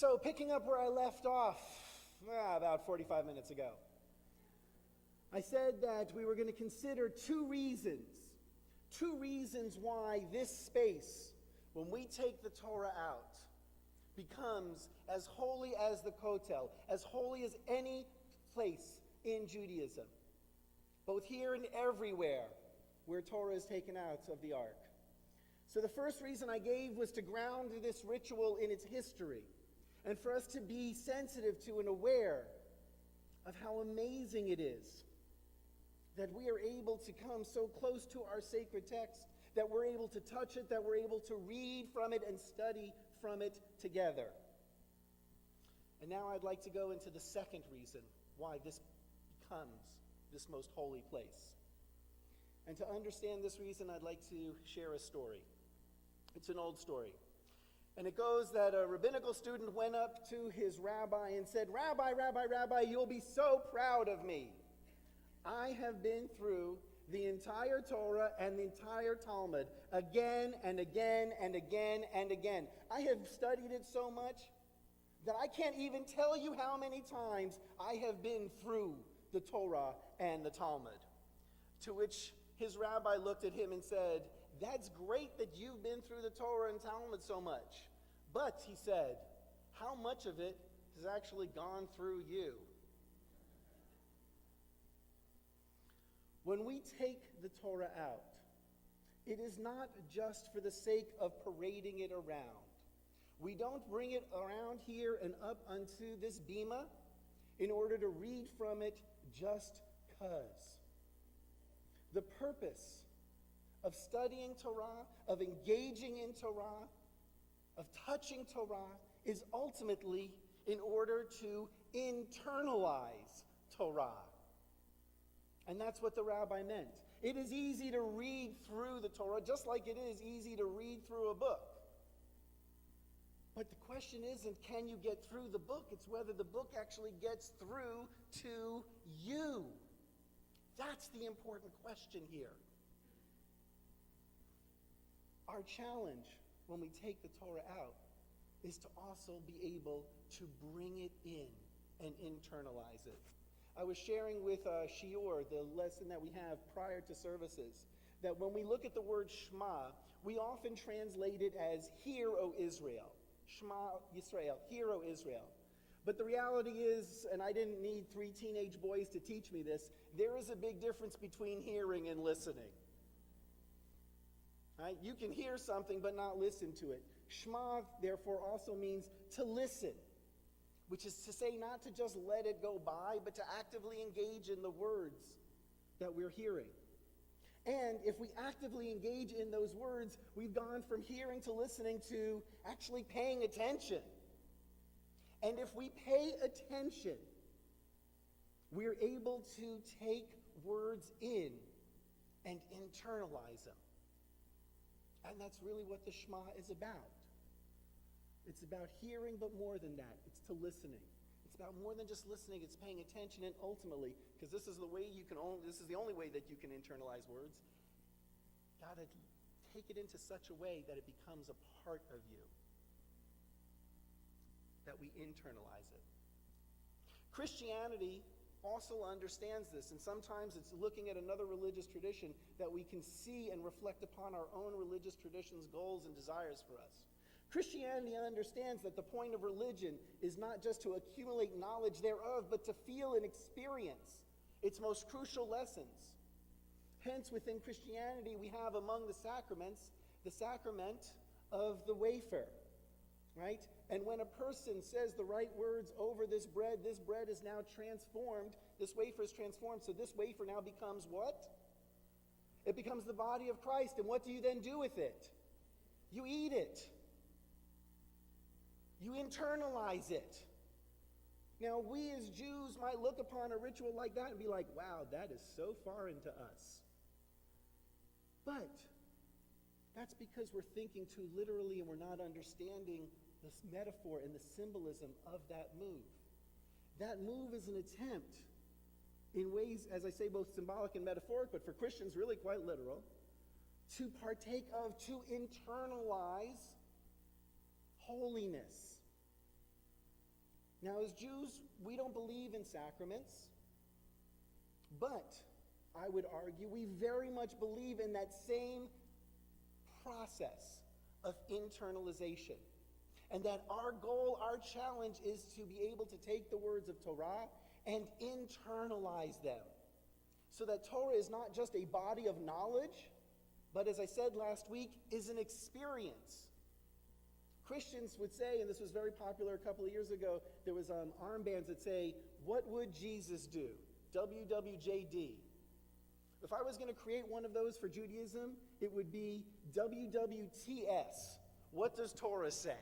So, picking up where I left off about 45 minutes ago, I said that we were going to consider two reasons why this space, when we take the Torah out, becomes as holy as the Kotel, as holy as any place in Judaism, both here and everywhere where Torah is taken out of the ark. So the first reason I gave was to ground this ritual in its history, and for us to be sensitive to and aware of how amazing it is that we are able to come so close to our sacred text, that we're able to touch it, that we're able to read from it and study from it together. And now I'd like to go into the second reason why this becomes this most holy place. And to understand this reason, I'd like to share a story. It's an old story. And it goes that a rabbinical student went up to his rabbi and said, "Rabbi, Rabbi, Rabbi, you'll be so proud of me. I have been through the entire Torah and the entire Talmud again and again and again and again. I have studied it so much that I can't even tell you how many times I have been through the Torah and the Talmud." To which his rabbi looked at him and said, "That's great that you've been through the Torah and Talmud so much. But," he said, "how much of it has actually gone through you?" When we take the Torah out, it is not just for the sake of parading it around. We don't bring it around here and up unto this bima in order to read from it just because. The purpose of studying Torah, of engaging in Torah, of touching Torah, is ultimately in order to internalize Torah. And that's what the rabbi meant. It is easy to read through the Torah, just like it is easy to read through a book. But the question isn't, can you get through the book? It's whether the book actually gets through to you. That's the important question here. Our challenge when we take the Torah out is to also be able to bring it in and internalize it. I was sharing with Shior, the lesson that we have prior to services, that when we look at the word Shema, we often translate it as "Hear, O Israel." Shema Yisrael, "Hear, O Israel." But the reality is, and I didn't need 3 teenage boys to teach me this, there is a big difference between hearing and listening. Right? You can hear something but not listen to it. Shema, therefore, also means to listen, which is to say not to just let it go by, but to actively engage in the words that we're hearing. And if we actively engage in those words, we've gone from hearing to listening to actually paying attention. And if we pay attention, we're able to take words in and internalize them. And that's really what the Shema is about. It's about hearing, but more than that, it's to listening. It's about more than just listening, it's paying attention, and ultimately, because this is the only way that you can internalize words, gotta take it into such a way that it becomes a part of you, that we internalize it. Christianity also understands this, and sometimes it's looking at another religious tradition that we can see and reflect upon our own religious tradition's goals and desires for us. Christianity understands that the point of religion is not just to accumulate knowledge thereof, but to feel and experience its most crucial lessons. Hence, within Christianity, we have among the sacraments, the sacrament of the wafer, right? And when a person says the right words over this bread is now transformed, this wafer is transformed, so this wafer now becomes what? It becomes the body of Christ, and what do you then do with it? You eat it. You internalize it. Now, we as Jews might look upon a ritual like that and be like, wow, that is so foreign to us. But that's because we're thinking too literally and we're not understanding this metaphor and the symbolism of that move. That move is an attempt, in ways, as I say, both symbolic and metaphoric, but for Christians really quite literal, to partake of, to internalize holiness. Now, as Jews, we don't believe in sacraments, but I would argue we very much believe in that same process of internalization. And that our goal, our challenge is to be able to take the words of Torah and internalize them. So that Torah is not just a body of knowledge, but as I said last week, is an experience. Christians would say, and this was very popular a couple of years ago, there was armbands that say, "What would Jesus do?" WWJD. If I was going to create one of those for Judaism, it would be WWTS. What does Torah say?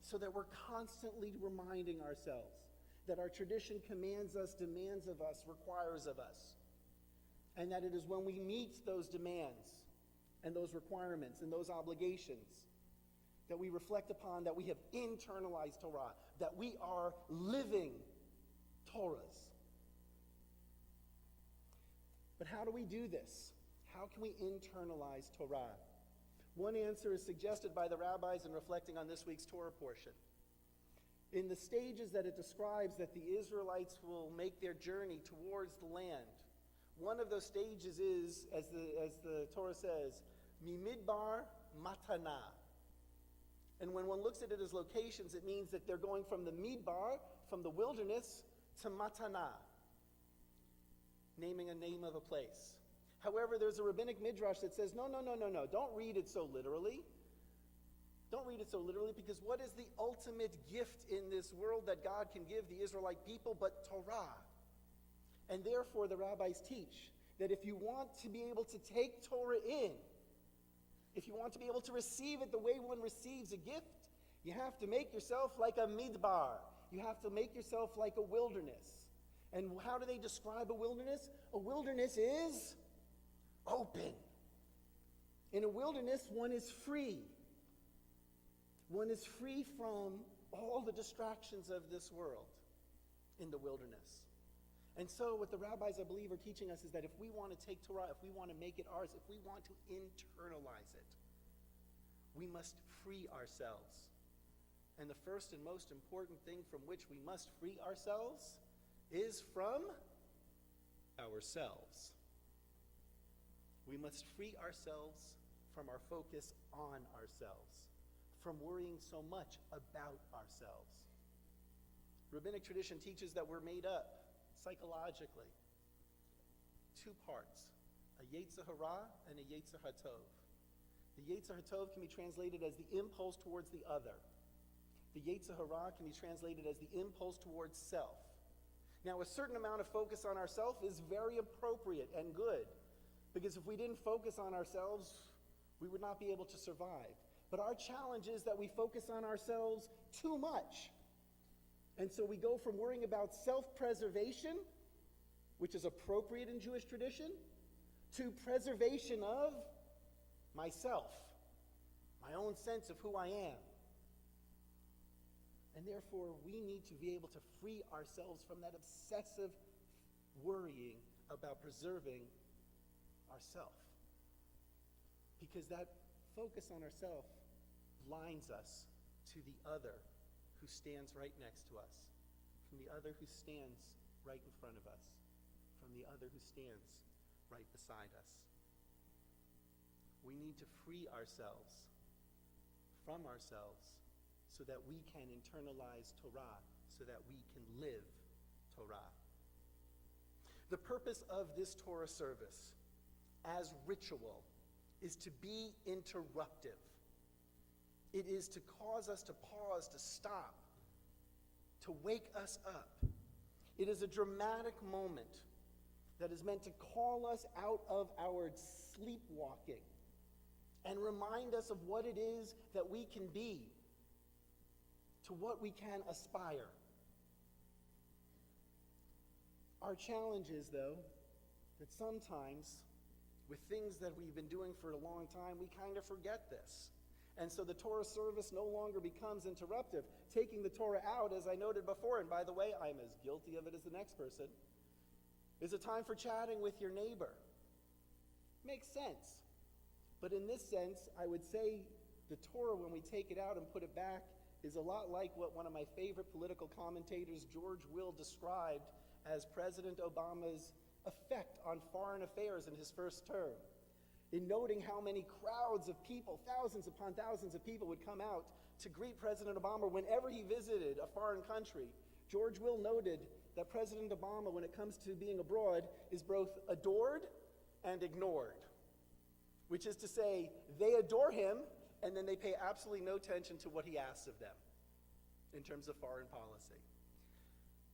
So that we're constantly reminding ourselves that our tradition commands us, demands of us, requires of us. And that it is when we meet those demands and those requirements and those obligations that we reflect upon that we have internalized Torah, that we are living Torahs. But how do we do this? How can we internalize Torah? One answer is suggested by the rabbis in reflecting on this week's Torah portion. In the stages that it describes that the Israelites will make their journey towards the land, one of those stages is, as the Torah says, Mimidbar Matana. And when one looks at it as locations, it means that they're going from the Midbar, from the wilderness, to Matana, naming a name of a place. However, there's a rabbinic midrash that says, no, don't read it so literally. Don't read it so literally, because what is the ultimate gift in this world that God can give the Israelite people but Torah? And therefore, the rabbis teach that if you want to be able to take Torah in, if you want to be able to receive it the way one receives a gift, you have to make yourself like a midbar. You have to make yourself like a wilderness. And how do they describe a wilderness? A wilderness is open. In a wilderness, one is free. One is free from all the distractions of this world in the wilderness. And so what the rabbis, I believe, are teaching us is that if we want to take Torah, if we want to make it ours, if we want to internalize it, we must free ourselves. And the first and most important thing from which we must free ourselves is from ourselves. We must free ourselves from our focus on ourselves, from worrying so much about ourselves. Rabbinic tradition teaches that we're made up psychologically two parts, a Yetzer Hara and a Yetzer HaTov. The Yetzer HaTov can be translated as the impulse towards the other. The Yetzer Hara can be translated as the impulse towards self. Now, a certain amount of focus on ourselves is very appropriate and good, because if we didn't focus on ourselves, we would not be able to survive. But our challenge is that we focus on ourselves too much. And so we go from worrying about self-preservation, which is appropriate in Jewish tradition, to preservation of myself, my own sense of who I am. And therefore, we need to be able to free ourselves from that obsessive worrying about preserving ourself. Because that focus on ourself blinds us to the other who stands right next to us, from the other who stands right in front of us, from the other who stands right beside us. We need to free ourselves from ourselves so that we can internalize Torah, so that we can live Torah. The purpose of this Torah service as ritual is to be interruptive. It is to cause us to pause, to stop, to wake us up. It is a dramatic moment that is meant to call us out of our sleepwalking and remind us of what it is that we can be, to what we can aspire. Our challenge is, though, that sometimes with things that we've been doing for a long time, we kind of forget this. And so the Torah service no longer becomes interruptive. Taking the Torah out, as I noted before, and by the way, I'm as guilty of it as the next person, is a time for chatting with your neighbor. Makes sense. But in this sense, I would say the Torah, when we take it out and put it back is a lot like what one of my favorite political commentators, George Will, described as President Obama's effect on foreign affairs in his first term. In noting how many crowds of people, thousands upon thousands of people, would come out to greet President Obama whenever he visited a foreign country, George Will noted that President Obama, when it comes to being abroad, is both adored and ignored. Which is to say, they adore him, and then they pay absolutely no attention to what he asks of them in terms of foreign policy.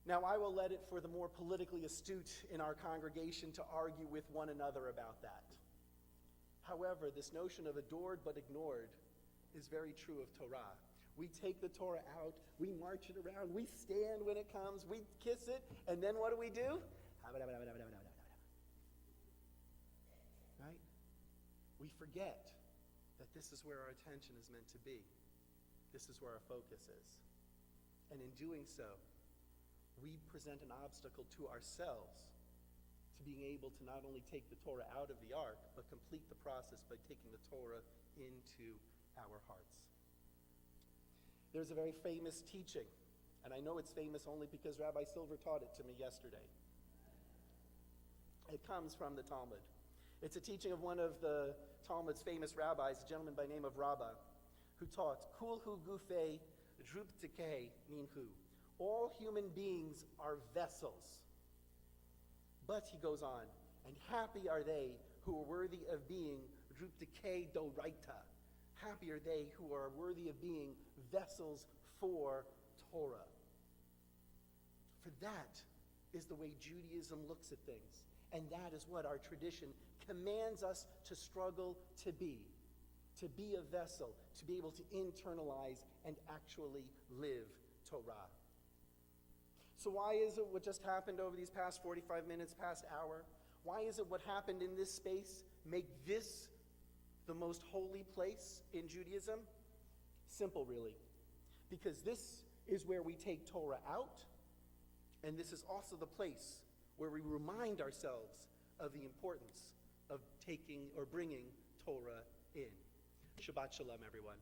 Now, I will let it for the more politically astute in our congregation to argue with one another about that. However, this notion of adored but ignored is very true of Torah. We take the Torah out, we march it around, we stand when it comes, we kiss it, and then what do we do? Right? We forget that this is where our attention is meant to be. This is where our focus is. And in doing so, we present an obstacle to ourselves to being able to not only take the Torah out of the ark, but complete the process by taking the Torah into our hearts. There's a very famous teaching, and I know it's famous only because Rabbi Silver taught it to me yesterday. It comes from the Talmud. It's a teaching of one of the Talmud's famous rabbis, a gentleman by the name of Rabbi, who taught, Kulhu gufe druptike minhu. All human beings are vessels. But, he goes on, and happy are they who are worthy of being druptike doraita. Happy are they who are worthy of being vessels for Torah. For that is the way Judaism looks at things. And that is what our tradition commands us to struggle to be a vessel, to be able to internalize and actually live Torah. So why is it what just happened over these past 45 minutes, past hour? Why is it what happened in this space make this the most holy place in Judaism? Simple, really. Because this is where we take Torah out, and this is also the place where we remind ourselves of the importance of taking or bringing Torah in. Shabbat Shalom, everyone.